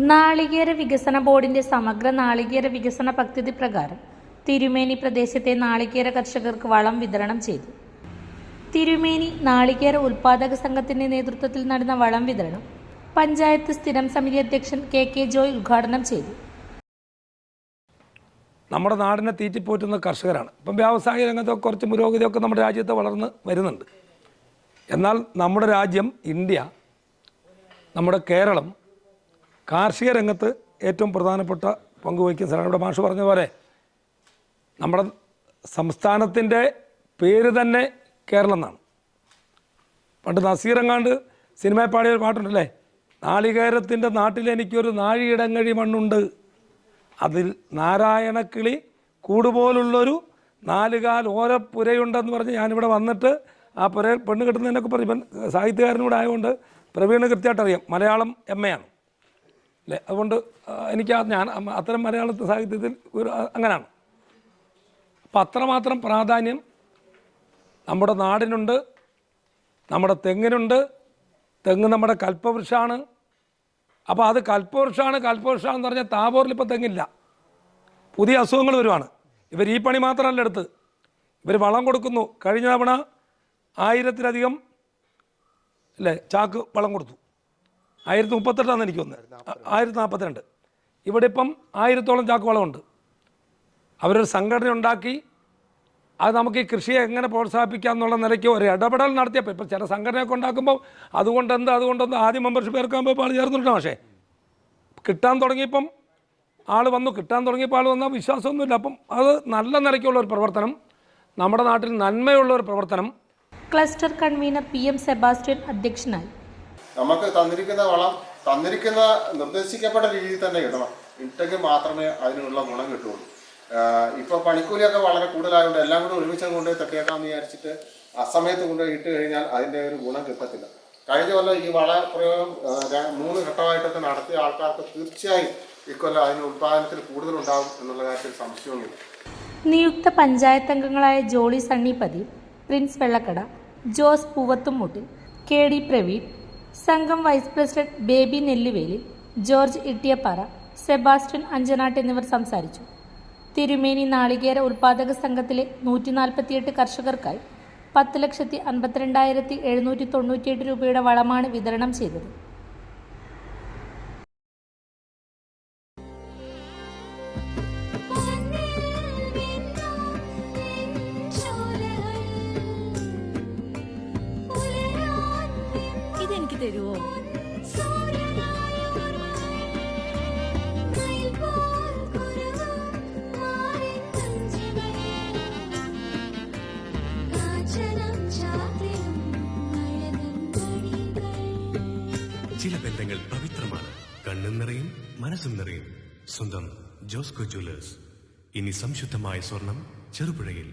നാളികേര വികസന ബോർഡിന്റെ സമഗ്ര നാളികേര വികസന പദ്ധതി പ്രകാരം തിരുമേനി പ്രദേശത്തെ നാളികേര കർഷകർക്ക് വളം വിതരണം ചെയ്തു. തിരുമേനി നാളികേര ഉൽപാദക സംഘത്തിന്റെ നേതൃത്വത്തിൽ നടന്ന വളം വിതരണം പഞ്ചായത്ത് സ്ഥിരം സമിതി അധ്യക്ഷൻ കെ ജോയ് ഉദ്ഘാടനം ചെയ്തു. നമ്മുടെ നാടിനെ തീറ്റിപ്പോറ്റുന്ന കർഷകരാണ്. ഇപ്പം വ്യാവസായിക രംഗത്തൊക്കെ കുറച്ച് പുരോഗതിയൊക്കെ നമ്മുടെ രാജ്യത്ത് വളർന്ന് വരുന്നുണ്ട്. എന്നാൽ നമ്മുടെ രാജ്യം ഇന്ത്യ, നമ്മുടെ കേരളം കാർഷിക രംഗത്ത് ഏറ്റവും പ്രധാനപ്പെട്ട പങ്ക് വഹിക്കുന്ന സ്ഥലമാണ്. ഇവിടെ മാഷ് പറഞ്ഞ പോലെ നമ്മുടെ സംസ്ഥാനത്തിൻ്റെ പേര് തന്നെ കേരളം എന്നാണ്. പണ്ട് നസീറങ്ങാണ്ട് സിനിമയിൽ പാടിയൊരു പാട്ടുണ്ടല്ലേ, നാളികേരത്തിൻ്റെ നാട്ടിലെനിക്കൊരു നാഴിയിടങ്ങഴി മണ്ണുണ്ട്, അതിൽ നാരായണക്കിളി കൂടുപോലുള്ളൊരു നാലുകാൽ ഓരപ്പുരയുണ്ടെന്ന് പറഞ്ഞ് ഞാനിവിടെ വന്നിട്ട് ആ പുര പെണ്ണ് കിട്ടുന്നതിനൊക്കെ പറഞ്ഞ് സാഹിത്യകാരനൂടെ ആയതുകൊണ്ട് പ്രവീണ് കൃത്യമായിട്ടറിയാം. മലയാളം MA ആണ് അല്ലേ, അതുകൊണ്ട് എനിക്ക് ഞാൻ അത്തരം മലയാള സാഹിത്യത്തിൽ ഒരു അങ്ങനെയാണ്. അപ്പം അത്രമാത്രം പ്രാധാന്യം നമ്മുടെ നാടിനുണ്ട്. നമ്മുടെ തെങ്ങിനുണ്ട്. തെങ്ങ് നമ്മുടെ കൽപ്പവൃക്ഷമാണ്. അപ്പോൾ അത് കൽപ്പവൃക്ഷമാണെന്ന് പറഞ്ഞാൽ താബോറിൽ ഇപ്പോൾ തെങ്ങില്ല, പുതിയ അസുഖങ്ങൾ വരുവാണ്. ഇവർ ഈ പണി മാത്രമല്ല എടുത്ത്, ഇവർ വളം കൊടുക്കുന്നു. കഴിഞ്ഞ തവണ 1000-ലധികം അല്ലേ ചാക്ക് വളം കൊടുത്തു. 1038 എനിക്ക് തോന്നുന്നത്, 1042. ഇവിടെ ഇപ്പം 1000-ഓളം ചാക്ക് വളമുണ്ട്. അവരൊരു സംഘടന ഉണ്ടാക്കി അത് നമുക്ക് ഈ കൃഷിയെ എങ്ങനെ പ്രോത്സാഹിപ്പിക്കാം എന്നുള്ള നിലയ്ക്ക് ഒരു ഇടപെടൽ നടത്തിയപ്പോൾ, ഇപ്പോൾ ചില സംഘടനയൊക്കെ ഉണ്ടാക്കുമ്പോൾ അതുകൊണ്ടെന്ത് ആദ്യം മെമ്പർഷിപ്പ് ഇറക്കുമ്പോൾ ആൾ ചേർന്നിട്ടോ, പക്ഷേ കിട്ടാൻ തുടങ്ങിയപ്പം ആൾ വന്നു, വന്നാൽ വിശ്വാസമൊന്നുമില്ല. അപ്പം അത് നല്ല നിലയ്ക്കുള്ള ഒരു പ്രവർത്തനം, നമ്മുടെ നാട്ടിൽ നന്മയുള്ള ഒരു പ്രവർത്തനം. ക്ലസ്റ്റർ കൺവീനർ PM സെബാസ്റ്റ്യൻ അധ്യക്ഷനായി. നമുക്ക് തന്നിരിക്കുന്ന നിർദ്ദേശിക്കപ്പെട്ട രീതിയിൽ തന്നെ ഇടണം. ഇട്ടെങ്കിൽ മാത്രമേ അതിനുള്ള ഗുണം കിട്ടുള്ളൂ. ഇപ്പോൾ പണിക്കൂലിയൊക്കെ വളരെ കൂടുതലായതുകൊണ്ട് എല്ലാം കൂടെ ഒരുമിച്ച് കൊണ്ടുപോയി തട്ടിയേക്കാമെന്ന് വിചാരിച്ചിട്ട് അസമയത്ത് കൊണ്ടുപോയി ഇട്ട് കഴിഞ്ഞാൽ അതിൻ്റെ ഒരു ഗുണം കിട്ടത്തില്ല. കഴിഞ്ഞ കൊല്ലം ഈ വളപ്രയോഗം 3 ഘട്ടമായിട്ടൊക്കെ നടത്തിയ ആൾക്കാർക്ക് തീർച്ചയായും ഇക്കൊല്ലം അതിന് ഉത്പാദനത്തിൽ കൂടുതലുണ്ടാകും എന്നുള്ള കാര്യത്തിൽ സംശയമൊന്നുമില്ല. നിയുക്ത പഞ്ചായത്ത് അംഗങ്ങളായ ജോളി സണ്ണിപ്പതി, പ്രിൻസ് വെള്ളക്കട, ജോസ് പൂവത്തുംമുട്ടിൽ, KD പ്രവീൺ, സംഘം vice president baby നെല്ലുവേലിൽ, George Ittiyappara, Sebastian അഞ്ചനാട്ട് എന്നിവർ സംസാരിച്ചു. തിരുമേനി നാളികേര ഉൽപാദക സംഘത്തിലെ 148 കർഷകർക്കായി 10,52,798 രൂപയുടെ വളമാണ് വിതരണം ചെയ്തത്. ഇതെനിക്ക് തരുമോ? ചില ബന്ധങ്ങൾ പവിത്രമാണ്. കണ്ണും നിറയും മനസ്സും നിറയും. സ്വന്തം ജോസ്കോ ജ്വല്ലേഴ്സ്. ഇനി സംശുദ്ധമായ സ്വർണം ചെറുപുഴയിൽ.